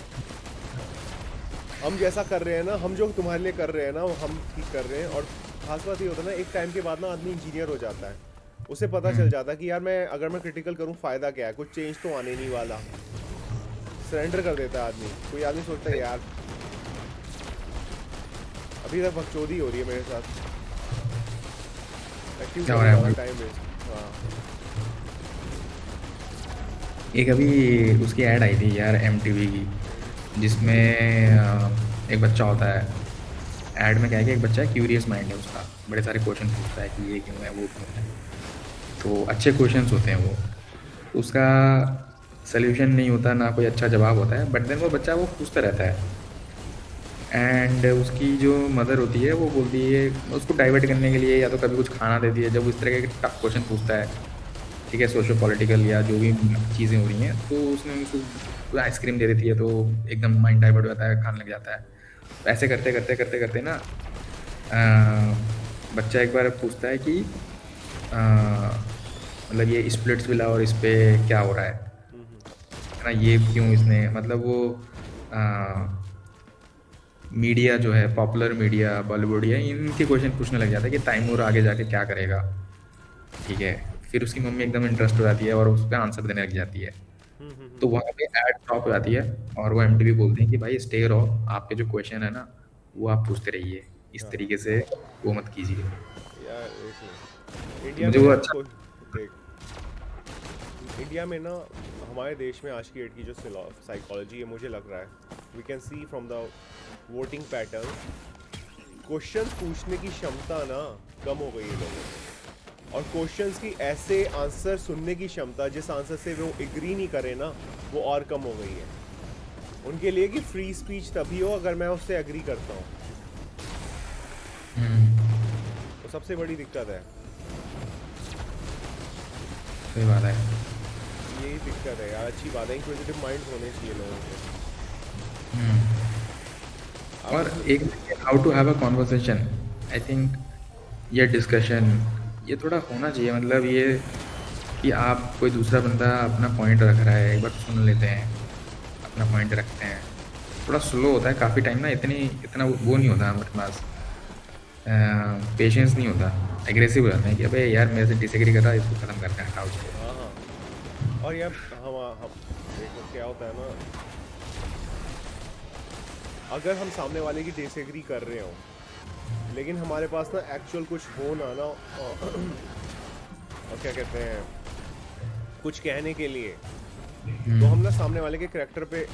हम जैसा कर रहे हैं ना, हम जो तुम्हारे लिए कर रहे हैं ना, वो हम ठीक कर रहे हैं। और खास बात ये होता है ना, एक टाइम के बाद ना आदमी इंजीनियर हो जाता है, उसे पता चल हम्म। जाता है कि यार मैं अगर मैं क्रिटिकल करूँ फ़ायदा क्या है, कुछ चेंज तो आने नहीं वाला, सरेंडर कर देता है आदमी। कोई आदमी सोचता है यार अभी तक बकचोदी हो रही है मेरे साथ, मैं क्यों क्या हो करूँ रहा है ज़्यादा भाई? Time waste. हाँ। एक अभी उसकी ऐड आई थी यार, एमटीवी की, जिसमें एक बच्चा होता है। ऐड में क्या है कि एक बच्चा है, क्यूरियस माइंड है उसका, बड़े सारे क्वेश्चन पूछता है कि ये क्यों है, वो क्यों है। तो अच्छे क्वेश्चंस होते हैं वो, उसका सल्यूशन नहीं होता, ना कोई अच्छा जवाब होता है, बट देन वो बच्चा वो पूछता रहता है। एंड उसकी जो मदर होती है वो बोलती है, उसको डाइवर्ट करने के लिए या तो कभी कुछ खाना देती है, जब वो इस तरह के टफ क्वेश्चन पूछता है, ठीक है, सोशो पॉलिटिकल या जो भी चीज़ें हो रही हैं, तो उसमें उसको आइसक्रीम दे देती है, तो एकदम माइंड डाइवर्ट हो जाता है, खाने लग जाता है। तो ऐसे करते करते करते करते ना बच्चा एक बार पूछता है कि मतलब ये स्प्लिट्स विला और इस पे क्या हो रहा हम्म। है ना, ये क्यों इसने, मतलब वो मीडिया जो है, पॉपुलर मीडिया, बॉलीवुड, या इनके क्वेश्चन पूछने लग जाता है कि तैमूर आगे जाके क्या करेगा, ठीक है। फिर उसकी मम्मी एकदम इंटरेस्ट हो जाती है और उस पर आंसर देने लग जाती है। तो हम्म। वहाँ पे एड ड्रॉप हो जाती है, और वो एमटीवी बोलते हैं कि भाई स्टे रहो, आपके जो क्वेश्चन है ना वो आप पूछते रहिए, इस हाँ तरीके से वो मत कीजिए। यार, एक मिनट, तो इंडिया मुझे में वो ना अच्छा। कोई देख, इंडिया में ना हमारे देश में आज की डेट की जो साइकोलॉजी है, मुझे लग रहा है we can see from the voting pattern, questions पूछने की क्षमता ना कम हो गई है लोगों में। और क्वेश्चंस की ऐसे आंसर सुनने की क्षमता, जिस आंसर से वो एग्री नहीं करे ना, वो और कम हो गई है उनके लिए। कि फ्री स्पीच तभी हो अगर मैं उससे एग्री करता हूँ, हम्म, तो सबसे बड़ी दिक्कत है, सही बात है। यही दिक्कत है यार। अच्छी बात है, इंक्विजिटिव माइंड होने चाहिए लोगों के। हम्म। अब और एक how to have a conversation, I think ये डिस्कशन, ये थोड़ा होना चाहिए, मतलब ये कि आप, कोई दूसरा बंदा अपना पॉइंट रख रहा है, एक बार सुन लेते हैं, अपना पॉइंट रखते हैं। थोड़ा स्लो होता है काफ़ी टाइम ना, इतना वो नहीं होता हमारे पास, पेशेंस नहीं होता, एग्रेसिव हो जाते हैं कि अबे यार मेरे से डिसएग्री कर रहा है, इसको ख़त्म करते हैं, हटाओ इसको। हाँ हाँ, और यार हम देखो क्या होता है ना, अगर हम सामने वाले की डिसएग्री कर रहे हो, लेकिन हमारे पास ना एक्चुअल कुछ हो ना और क्या कहते हैं, कुछ कहने के लिए, तो हम ना सामने वाले के करेक्टर पे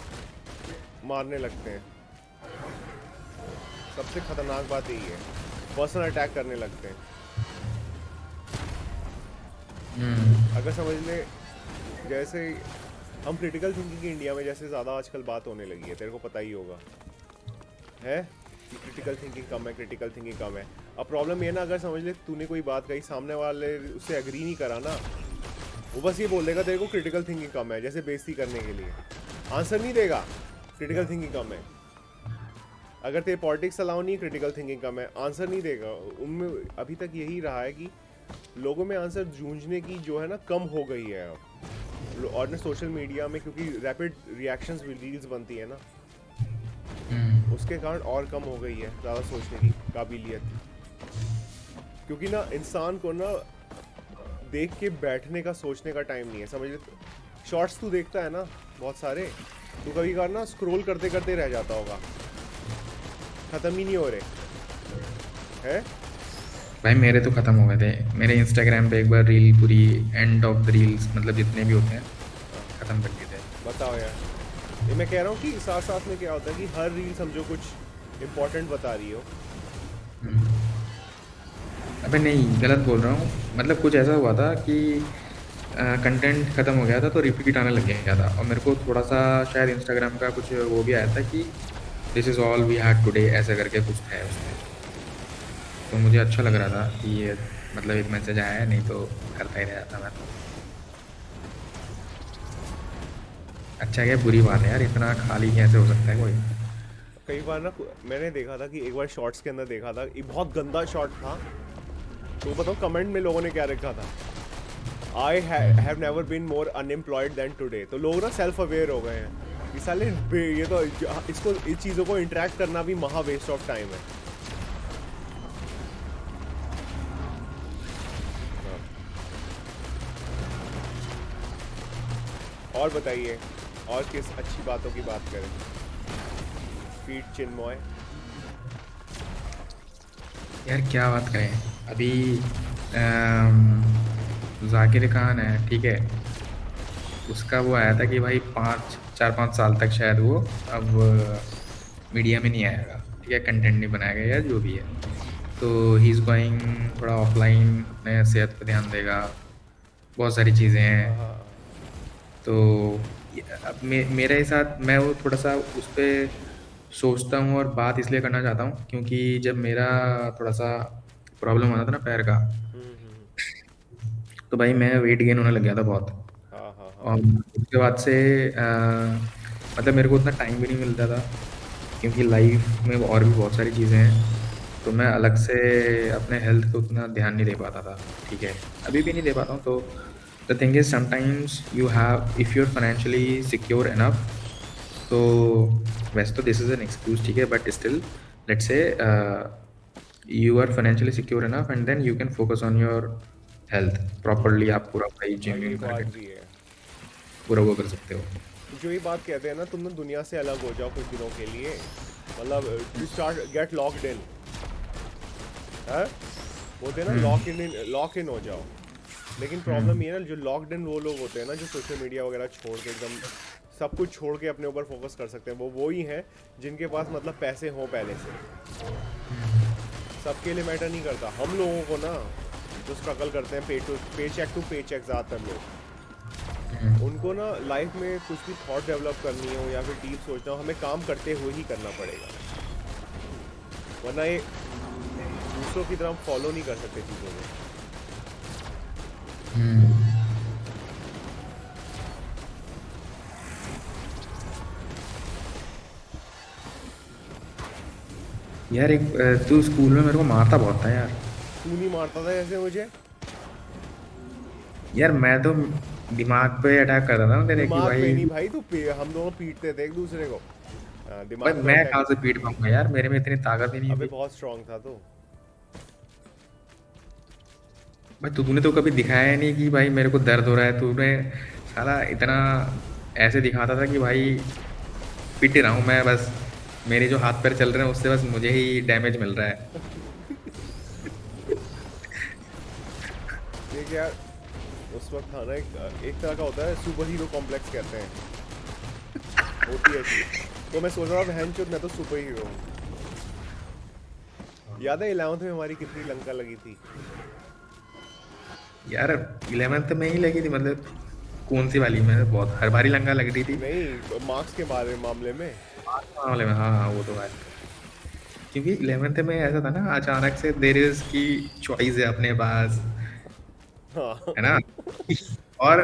मारने लगते हैं। सबसे खतरनाक बात यही है, पर्सनल अटैक करने लगते हैं। हम्म, अगर समझ ले, जैसे हम क्रिटिकल थिंकिंग की इंडिया में जैसे ज़्यादा आजकल बात होने लगी है, तेरे को पता ही होगा है कि क्रिटिकल थिंकिंग कम है, क्रिटिकल थिंकिंग कम है। अब प्रॉब्लम ये ना, अगर समझ ले तूने कोई बात कही, सामने वाले उससे एग्री नहीं करा ना, वो बस ये बोल देगा तेरे को क्रिटिकल थिंकिंग कम है, जैसे बेइज्जती करने के लिए, आंसर नहीं देगा। क्रिटिकल थिंकिंग कम है। अगर तेरे पॉलिटिक्स अलाउ नहीं, क्रिटिकल थिंकिंग कम है, आंसर नहीं देगा। उनमें अभी तक यही रहा है कि लोगों में आंसर जूझने की जो है ना कम हो गई है अब। और ना सोशल मीडिया में क्योंकि रैपिड रिएक्शंस रील्स बनती है ना, उसके कारण और कम हो गई है ज़्यादा सोचने की काबिलियत। क्योंकि ना इंसान को ना देख के बैठने का सोचने का टाइम नहीं है, समझ ले। शॉर्ट्स तू देखता है ना बहुत सारे, तू कभी कभार ना स्क्रॉल करते करते रह जाता होगा, खत्म ही नहीं हो रहे हैं। भाई मेरे तो ख़त्म हो गए थे। मेरे इंस्टाग्राम पे एक बार रील पूरी एंड ऑफ द रील्स मतलब जितने भी होते हैं ख़त्म कर दिए थे। बताओ यार, ये मैं कह रहा हूँ कि साथ साथ में क्या होता है कि हर रील समझो कुछ इम्पोर्टेंट बता रही हो। अबे नहीं, गलत बोल रहा हूँ। मतलब कुछ ऐसा हुआ था कि कंटेंट ख़त्म हो गया था तो रिपीट आने लग गया था, और मेरे को थोड़ा सा शायद इंस्टाग्राम का कुछ वो भी आया था कि this is all we had today, ऐसे करके कुछ है उसमें। तो मुझे अच्छा लग रहा था कि ये मतलब एक मैसेज आया है, नहीं तो करता ही रह जाता मैं। अच्छा क्या बुरी बात है यार, इतना खाली कैसे हो सकता है कोई। कई बार ना मैंने देखा था कि एक बार शॉर्ट्स के अंदर देखा था, एक बहुत गंदा शॉर्ट था, तो बताओ कमेंट में लोगों ने क्या लिखा था, I have never been more unemployed than today. तो लोग ना सेल्फ अवेयर हो गए हैं कि साले ये तो इसको इस चीज़ों को इंटरेक्ट करना भी महा वेस्ट ऑफ टाइम है। और बताइए, और किस अच्छी बातों की बात करें। फीट चिन्मय यार क्या बात करें, अभी जाकिर खान है, ठीक है, उसका वो आया था कि भाई 4-5 साल तक शायद वो अब मीडिया में नहीं आएगा, ठीक है, कंटेंट नहीं बनाएगा या जो भी है। तो ही इज़ गोइंग थोड़ा ऑफलाइन अपने सेहत पे ध्यान देगा, बहुत सारी चीज़ें हैं। हाँ। तो अब मेरे साथ मैं वो थोड़ा सा उस पर सोचता हूँ और बात इसलिए करना चाहता हूँ क्योंकि जब मेरा थोड़ा सा प्रॉब्लम होना था ना पैर का, हम्म। तो भाई मैं वेट गेन होने लग गया था बहुत। हाँ हाँ हाँ। और उसके बाद से मतलब मेरे को उतना टाइम भी नहीं मिलता था क्योंकि लाइफ में और भी बहुत सारी चीज़ें हैं, तो मैं अलग से अपने हेल्थ को उतना ध्यान नहीं दे पाता था, ठीक है, अभी भी नहीं दे पाता हूँ। तो the thing is sometimes you have if you are financially secure enough, तो वैसे तो दिस इज़ एन एक्सक्यूज, ठीक है, but still let's say you are financially secure enough and then you can focus on your health properly, आप पूरा भाई हाँ, gym ये विम बात करके भी है। पूरा वो कर सकते हो। जो ये बात कहते हैं ना, तुम ना दुनिया से अलग हो जाओ कुछ दिनों के लिए, मतलब to start get locked in है, बोलते हैं ना लॉक इन हो जाओ। लेकिन प्रॉब्लम ये है ना, जो लॉक्ड इन वो लोग होते हैं ना जो सोशल मीडिया वगैरह छोड़ के एकदम सब कुछ छोड़ के अपने ऊपर फोकस कर सकते हैं, वो ही हैं जिनके पास मतलब पैसे हों पहले से। सबके लिए मैटर नहीं करता। हम लोगों को ना जो स्ट्रगल करते हैं पे चेक टू पे चेक, ज़्यादातर लोग, उनको ना लाइफ में कुछ भी थॉट डेवलप करनी हो या फिर डीप सोचना हो, हमें काम करते हुए ही करना पड़ेगा, वरना ये दूसरों की तरह फॉलो नहीं कर सकते चीज़ों को। यार एक तू स्कूल में मेरे को मारता बहुत था यार। तू नहीं मारता था ऐसे मुझे? यार मैं तो दिमाग पे अटैक करता था ना तेरे कि दिमाग पे भाई। नहीं भाई, हम दोनों पीटते थे एक दूसरे को। भाई दिमाग पे मैं अटैक। कहाँ से पीट पाऊंगा यार, मेरे में इतनी ताकत ही नहीं अबे थी। बहुत स्ट्रांग था तो। भाई तूने तो कभी दिखाया ही नहीं कि भाई मेरे को दर्द हो रहा है, तूने साला इतना ऐसे दिखाता था कि भाई पीट रहा हूँ मैं बस, मेरे जो हाथ पैर चल रहे हैं उससे बस मुझे ही डैमेज मिल रहा है। देख यार, उस वक्त था ना एक तरह का होता है, सुपर हीरो कॉम्प्लेक्स कहते हैं, होती है चीज। तो मैं सोच रहा था बहन चोद मैं तो सुपर हीरो हूँ। याद है 11th में हमारी कितनी लंका लगी थी? यार 11th में ही लगी थी, मतलब कौन सी वाली में, बहुत हर बारी लंगा लग रही थी। नहीं, मार्क्स के बारे मामले में। मामले में हाँ हाँ वो तो है, क्योंकि 11th में ऐसा था ना अचानक से देर इज की चॉइस है अपने पास, हाँ। है ना। और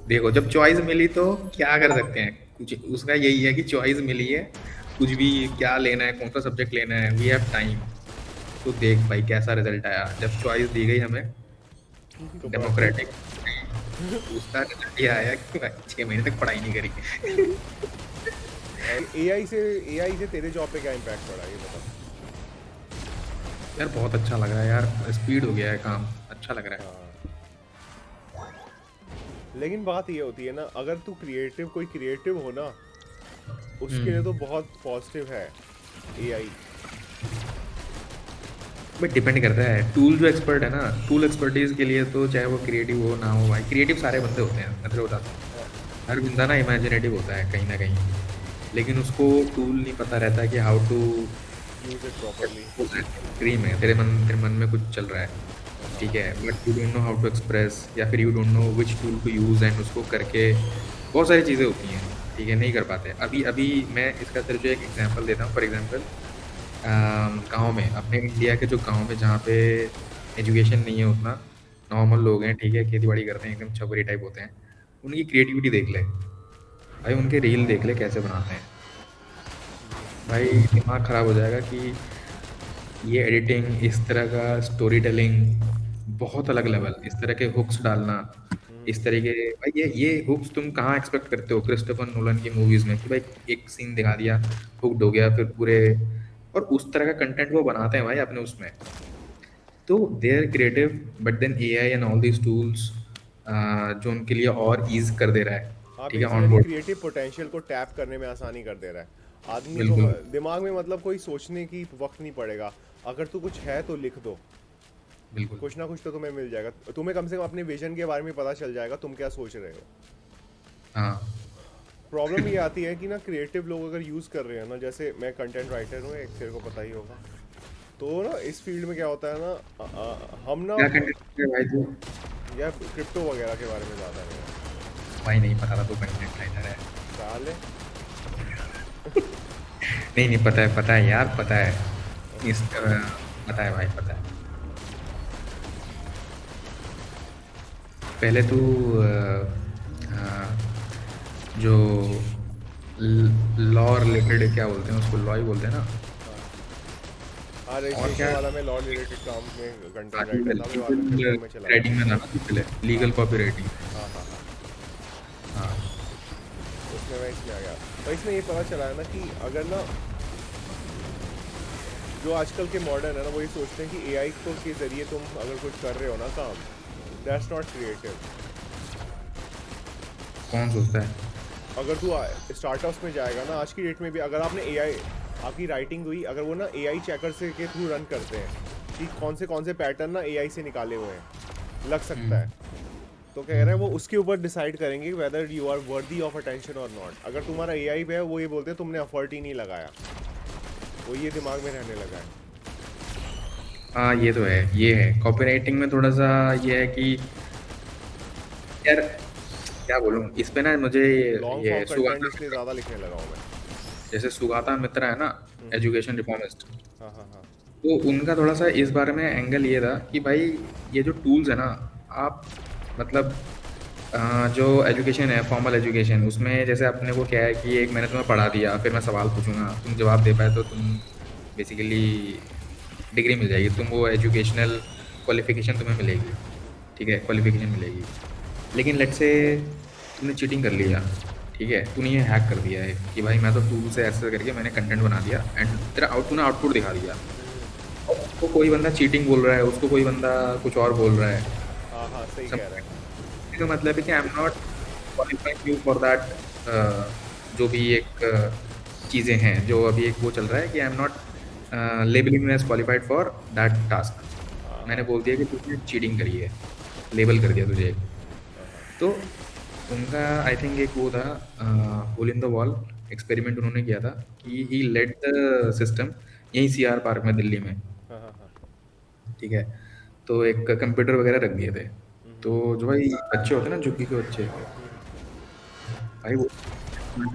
देखो जब चॉइस मिली तो क्या कर सकते हैं, कुछ उसका यही है कि चॉइस मिली है, कुछ भी क्या लेना है, कौन सा सब्जेक्ट लेना है, वी हैव टाइम। तो देख भाई कैसा रिजल्ट आया जब चॉइस दी गई हमें, तो बस फिर डेमोक्रेटिक। उसका रिजल्ट ये आया कि भाई 6 महीने तक पढ़ाई नहीं करी। और एआई से तेरे जॉब पे क्या इम्पैक्ट पड़ा ये बता। यार बहुत अच्छा लग रहा है यार, स्पीड हो गया है काम, अच्छा लग रहा है। हाँ, लेकिन बात ये होती है ना, अगर तू कोई क्रिएटिव हो ना, उसके लिए तो हम्म। बहुत पॉजिटिव है एआई। बट डिपेंड करता है टूल, जो एक्सपर्ट है ना, टूल एक्सपर्टीज के लिए तो चाहे वो क्रिएटिव हो ना हो भाई, क्रिएटिव सारे बंदे होते हैं, मैं तो बताता हूँ। हर बंदा ना इमेजिनेटिव होता है कहीं ना कहीं, लेकिन उसको टूल नहीं पता रहता कि how to. Use it properly. Dream है, तेरे मन में कुछ चल रहा है, हाँ। ठीक है, but you don't know how to express, या फिर you don't know which tool to use, and उसको करके बहुत सारी चीज़ें होती हैं, ठीक है, नहीं कर पाते। अभी अभी मैं इसका तेरे जो एक एग्जांपल देता हूँ, फॉर एग्जांपल गाँव में, अपने इंडिया के जो गाँव में जहाँ पे एजुकेशन नहीं है उतना, नॉर्मल लोग हैं, ठीक है, खेती बाड़ी करते हैं, एकदम छपरी टाइप होते हैं, उनकी क्रिएटिविटी देख ले भाई, उनके रील देख ले कैसे बनाते हैं, भाई दिमाग ख़राब हो जाएगा कि ये एडिटिंग, इस तरह का स्टोरी टेलिंग, बहुत अलग लेवल, इस तरह के हुक्स डालना, इस तरीके, भाई ये हुक्स तुम कहाँ एक्सपेक्ट करते हो क्रिस्टोफर नोलन की मूवीज में, कि भाई एक सीन दिखा दिया, हुक्ड हो गया, फिर पूरे, और उस तरह का कंटेंट वो बनाते हैं भाई अपने उसमें। तो they are creative, but then AI and all these tools जो उनके लिए और ईज कर दे रहा है, हाँ, ठीक है, on basically board. Creative potential को टैप करने में आसानी कर दे रहा है आदमी को। बिल्कुल। दिमाग में मतलब कोई सोचने की वक्त नहीं पड़ेगा। अगर तू कुछ है तो लिख दो, बिल्कुल। कुछ ना कुछ तो तुम्हें मिल जाएगा। तुम्हें कम से कम अपने विजन के बारे में पता चल जाएगा, तुम क्या सोच रहे हो। हाँ। प्रॉब्लम ये आती है कि ना, क्रिएटिव लोग अगर यूज़ कर रहे हैं ना, जैसे मैं कंटेंट राइटर हूँ एक, तेरे को पता ही होगा। तो ना इस फील्ड में क्या होता है ना, हम ना क्या कंटेंट है भाई तू? या क्रिप्टो वगैरह के बारे में ज़्यादा नहीं है। भाई नहीं पता था तू कंटेंट राइटर है। साले। नहीं नहीं, पता है यार, पता है। पता है भाई, पता है। पहले तू जो लॉ रिलेटेड, क्या बोलते हैं उसको, लॉ ही बोलते हैं ना। हाँ हाँ, और रजिस्ट्रेशन क्या, वाला, मैं लॉ रिलेटेड काम में कंटेंट राइटर था, मैं बाद में लीगल क्रिप्टो में चला गया। राइटिंग में था ना तू पहले, हाँ लीगल कॉपी राइटिंग। हाँ हाँ हाँ। हाँ। उसमें मैं इसमें आ गया। और इसमें ये पता चला है ना कि अगर ना, जो आजकल के मॉडर्न है ना, वो ये सोचते हैं कि एआई को के ज़रिए तुम अगर कुछ कर रहे हो ना काम, दैट्स नॉट क्रिएटिव। कौन सोचता है? अगर तू स्टार्टअप्स में जाएगा ना, आज की डेट में भी अगर आपने एआई, आपकी राइटिंग हुई, अगर वो ना एआई चेकर से के थ्रू रन करते हैं कि कौन से पैटर्न ना एआई से निकाले हुए हैं, लग सकता हम्म। है। तो कह रहा है वो उसके ऊपर डिसाइड करेंगे whether you are worthy of attention और नॉट। अगर तुम्हारा एआई पे है, वो ये बोलते हैं तुमने एफर्ट ही नहीं लगाया, वो ये दिमाग में रहने लगा है। हाँ ये तो है, ये है कॉपी राइटिंग में थोड़ा सा, ये है कि यार क्या बोलूँ इस पे ना, मुझे लॉन्ग ये फॉर्म कंटेंट सुगाता इसलिए मित्रा, ज़्यादा लिखने लगा हूँ मैं। जैसे सुगाता मित्रा है ना, हम्म। एजुकेशन रिफॉर्मिस्ट, हाँ हाँ हाँ। तो उनका थोड़ा सा इस बारे में एंगल ये था कि भाई ये जो टूल्स है ना, आप मतलब जो एजुकेशन है, फॉर्मल एजुकेशन, उसमें जैसे अपने को क्या है कि एक मैंने तुम्हें पढ़ा दिया, फिर मैं सवाल पूछूंगा, तुम जवाब दे पाए तो तुम बेसिकली डिग्री मिल जाएगी, तुम वो एजुकेशनल क्वालिफिकेशन तुम्हें मिलेगी, ठीक है, क्वालिफिकेशन मिलेगी। लेकिन लेट्स से तुमने चीटिंग कर लिया, ठीक है, तूने ये हैक कर दिया है कि भाई मैं तो टूल से ऐसे करके मैंने कंटेंट बना दिया, एंड तेरा तूने आउटपुट दिखा दिया, और उसको कोई बंदा चीटिंग बोल रहा है, उसको कोई बंदा कुछ और बोल रहा है। हाँ हाँ, सही समझ कह रहा रहे है। हैं? इसका मतलब है कि I am not qualifying you for that, जो भी एक चीज़ें हैं, जो अभी एक वो चल रहा है कि I am not labelling as qualified for that task. हाँ मैंने हाँ बोल दिया कि तुमने चीटिंग करी है, लेबल कर दिया तुझे। हाँ हाँ। तो उनका आई थिंक एक वो था, hole in the wall experiment उन्होंने किया था, कि ही लेट द सिस्टम, यहीं सीआर पार्क में दिल्ली में, हाँ हाँ हाँ। ठीक है, तो एक कंप्यूटर वगैरह रख दिए थे, तो जो भाई बच्चे होते हैं ना, झुग्गी के बच्चे, भाई वो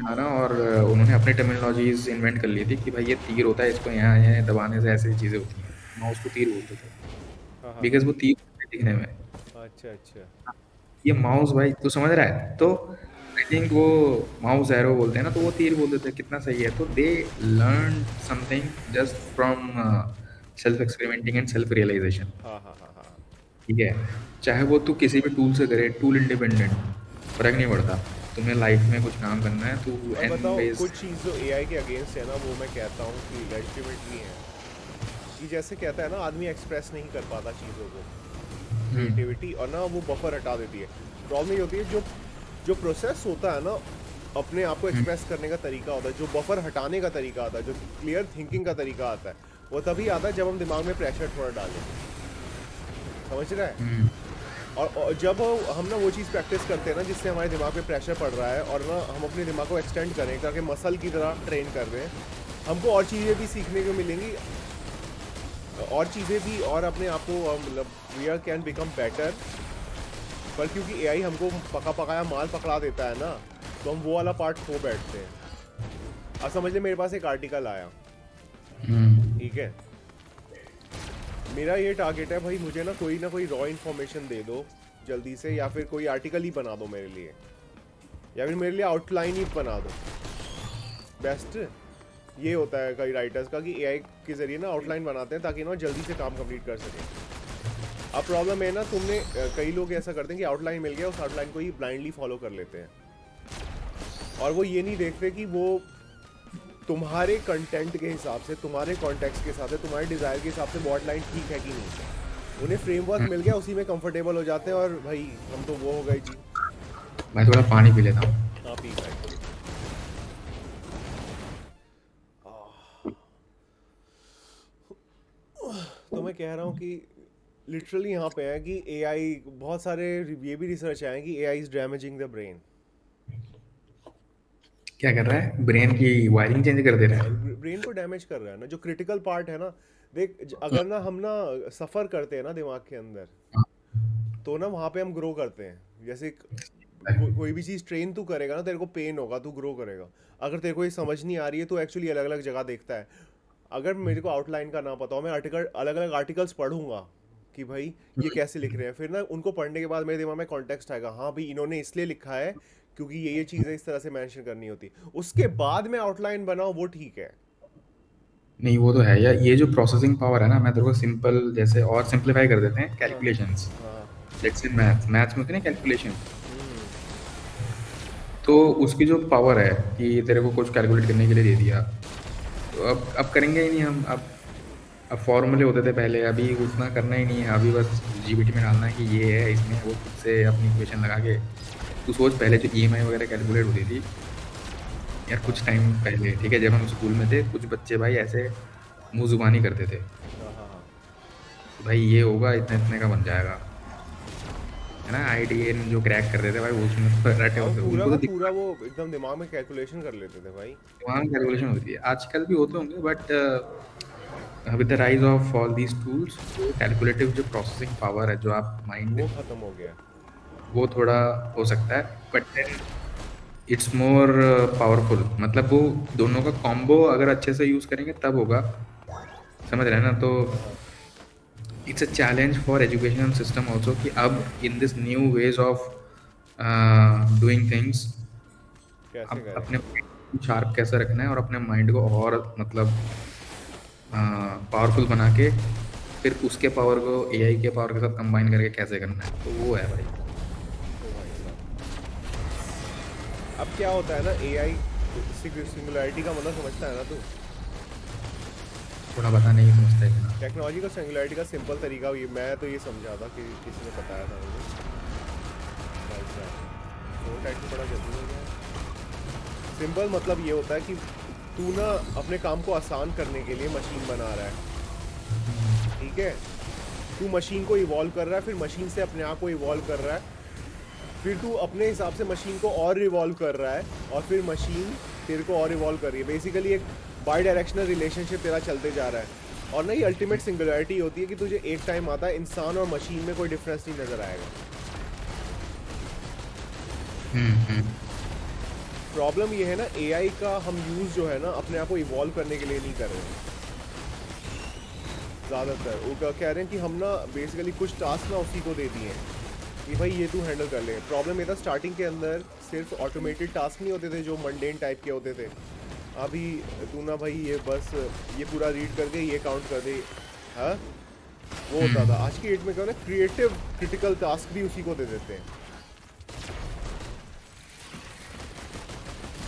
आना, और उन्होंने अपनी टर्मिनोलॉजीज इन्वेंट कर ली थी कि भाई ये तीर होता है, इसको यहाँ यहाँ दबाने से ऐसी चीज़ें होती हैं, माउस को तीर बोलते थे, हाँ हाँ हाँ। बिकॉज वो तीर होते हैं दिखने में। अच्छा अच्छा। ये माउस भाई तू समझ रहा है, तो आई थिंक वो माउस एरो बोलते हैं ना, तो वो तीर बोलते थे, कितना सही है। तो they learn something just from self experimenting and self realisation. हाँ हाँ हाँ हाँ। ठीक है, चाहे वो तू किसी भी टूल से करे, टूल इंडिपेंडेंट, फर्क नहीं पड़ता। तुम्हें लाइफ में कुछ काम करना है तो और एन बताओ वेज। कुछ चीज़ जो एआई के अगेंस्ट है ना, वो मैं कहता हूँ कि लेजिटिमेटली है। कि जैसे कहता है ना, आदमी एक्सप्रेस नहीं कर पाता चीज़ों को, क्रिएटिविटी, और ना वो बफर हटा देती है। प्रॉब्लम ये होती है, जो जो प्रोसेस होता है ना, अपने आप को एक्सप्रेस करने का तरीका होता है, जो बफर हटाने का तरीका आता है, जो क्लियर थिंकिंग का तरीका आता है, वो तभी आता है जब हम दिमाग में प्रेशर थोड़ा डालें। समझ रहा है? और जब हम ना वो चीज़ प्रैक्टिस करते हैं ना, जिससे हमारे दिमाग पे प्रेशर पड़ रहा है, और ना हम अपने दिमाग को एक्सटेंड करें, ताकि मसल की तरह ट्रेन कर रहे हैं, हमको और चीज़ें भी सीखने को मिलेंगी, और चीज़ें भी, और अपने आप को मतलब we are can become better. पर क्योंकि एआई हमको पका पकाया माल पकड़ा देता है ना, तो हम वो वाला पार्ट खो बैठते हैं। अब समझ ले, मेरे पास एक आर्टिकल आया, ठीक है, मेरा ये टारगेट है भाई, मुझे ना कोई रॉ इन्फॉर्मेशन दे दो जल्दी से, या फिर कोई आर्टिकल ही बना दो मेरे लिए, या फिर मेरे लिए आउटलाइन ही बना दो। बेस्ट ये होता है कई राइटर्स का, कि एआई के जरिए ना आउटलाइन बनाते हैं, ताकि ना जल्दी से काम कंप्लीट कर सकें। अब प्रॉब्लम है ना, तुमने कई लोग ऐसा करते हैं कि आउटलाइन मिल गया, उस आउटलाइन को ही ब्लाइंडली फॉलो कर लेते हैं, और वो ये नहीं देखते कि वो तुम्हारे कंटेंट के हिसाब से, तुम्हारे कॉन्टेक्स्ट के हिसाब से, तुम्हारे डिज़ायर के हिसाब से वो आउटलाइन ठीक है कि नहीं। उन्हें फ्रेमवर्क मिल गया, उसी में कंफर्टेबल हो जाते हैं, और भाई हम तो वो हो गए जी। मैं थोड़ा पानी पी लेता हूँ। हाँ, पी गए। तो मैं कह रहा हूँ कि लिटरली यहाँ पे है कि एआई, बहुत सारे ये भी रिसर्च आए हैं कि AI is damaging the brain. क्या कर रहा है, ब्रेन की वायरिंग चेंज कर दे रहा है। ब्रेन को डैमेज कर रहा है ना, जो क्रिटिकल पार्ट है ना। देख, अगर ना हम ना सफ़र करते हैं ना दिमाग के अंदर, तो ना वहाँ पे हम ग्रो करते हैं। जैसे कोई भी चीज़ ट्रेन तू करेगा ना, तेरे को पेन होगा, तू ग्रो करेगा। अगर तेरे को ये समझ नहीं आ रही है, तो एक्चुअली अलग अलग जगह देखता है। अगर मेरे को आउटलाइन का ना पता हो, मैं अलग अलग आर्टिकल्स पढ़ूंगा कि भाई ये कैसे लिख रहे हैं, फिर ना उनको पढ़ने के बाद मेरे दिमाग में कॉन्टेक्स्ट आएगा, हाँ भाई इन्होंने इसलिए लिखा है क्योंकि ये चीज़ें इस तरह से मेंशन करनी होती। उसके बाद में आउटलाइन बनाओ, वो ठीक है। नहीं वो तो है यार, ये जो प्रोसेसिंग पावर है ना, मैं तेरे को सिंपल जैसे और सिंपलीफाई कर देते हैं, हाँ कैलकुलेशंस। हाँ। जैसे मैथ्स में होती है ना कैलकुलेशन, हम्म। तो उसकी जो पावर है कि तेरे को कुछ कैलकुलेट करने के लिए दे दिया, तो अब करेंगे ही नहीं हम। अब फॉर्मूले होते थे पहले, अभी उतना करना ही नहीं है। अभी बस जीपीटी में डालना है कि ये है, इसमें वो खुद से अपनी इक्वेशन लगा के। तू सोच, पहले जो ईएमआई वगैरह कैलकुलेट होती थी यार, हाँ कुछ टाइम पहले, ठीक है, जब हम स्कूल में थे, कुछ बच्चे भाई ऐसे मुंह जुबानी करते थे हाँ हाँ हाँ। कि भाई ये होगा, इतने इतने का बन जाएगा, है ना। आईडीएन जो क्रैक कर रहे थे भाई, वो उसमें तो रटे हाँ, होते, पूरा उनको का तो पूरा वो एकदम दिमाग में कैलकुलेशन कर लेते थे भाई। वहाँ कैलकुलेशन होती है। आजकल भी होते होंगे, but with the rise of all these tools, calculative जो प्रोसेसिंग पावर है, जो आप माइंड, वो खत्म हो गया। वो थोड़ा हो सकता है, but then it's more powerful. मतलब वो दोनों का कॉम्बो अगर अच्छे से यूज़ करेंगे तब होगा, समझ रहे हैं ना। तो हाँ हाँ। It's a challenge for education system also, कि अब in this new ways of doing things, कैसे अब करें? अपने शार्प कैसे रखना है, और अपने माइंड को और मतलब पावरफुल बना के, फिर उसके पावर को एआई के पावर के साथ कंबाइन करके कैसे करना है, तो वो है भाई। ओ भाई साहब, अब क्या होता है ना, एआई सिंगुलैरिटी का मतलब समझता है ना तू? थोड़ा बता, नहीं समझता है इतना। टेक्नोलॉजी का सिंगुलैरिटी का सिंपल तरीका, ये मैं तो ये समझा था कि किसी ने बताया था मुझे। भाई साहब, फोन टाइटल बड़ा जल्दी हो गया। सिंपल मतलब ये होता है कि तू ना अपने काम को आसान करने के लिए मशीन बना रहा है, ठीक है? तू मशीन को इवॉल्व कर रहा है, फिर मशीन से अपने आप को इवॉल्व कर रहा है, फिर तू अपने हिसाब से मशीन को और रिवॉल्व कर रहा है, और फिर मशीन तेरे को और इवॉल्व कर रही है। बेसिकली एक बाई डायरेक्शनल रिलेशनशिप तेरा चलते जा रहा है। और ना ये अल्टीमेट सिंगुलैरिटी होती है कि तुझे एक टाइम आता है इंसान और मशीन में कोई डिफरेंस नहीं नज़र आएगा। प्रॉब्लम ये है ना, एआई का हम यूज़ जो है ना, अपने आप को इवॉल्व करने के लिए नहीं कर रहे हैं ज़्यादातर। वो कह रहे हैं कि हम ना बेसिकली कुछ टास्क ना उसी को दे दिए हैं, कि भाई ये तू हैंडल कर ले। प्रॉब्लम ये था स्टार्टिंग के अंदर सिर्फ ऑटोमेटेड टास्क नहीं होते थे जो मंडेन टाइप के होते थे। अभी तू ना भाई ये बस ये पूरा रीड करके ये काउंट कर दे, हाँ वो होता था। आज की डेट में क्या हो रहा है, क्रिएटिव क्रिटिकल टास्क भी उसी को दे देते हैं।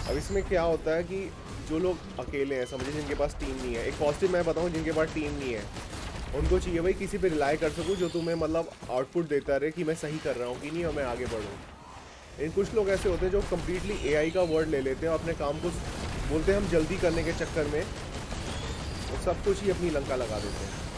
अब इसमें क्या होता है कि जो लोग अकेले हैं, समझे, जिनके पास टीम नहीं है, एक पॉजिटिव मैं बताऊं, जिनके पास टीम नहीं है उनको चाहिए भाई किसी पे रिलाई कर सकूं जो तुम्हें मतलब आउटपुट देता रहे कि मैं सही कर रहा हूँ कि नहीं और मैं आगे बढ़ूँ। लेकिन कुछ लोग ऐसे होते हैं जो कम्प्लीटली एआई का वर्ड ले लेते हैं और अपने काम को बोलते हैं हम जल्दी करने के चक्कर में वो सब कुछ ही अपनी लंका लगा देते हैं।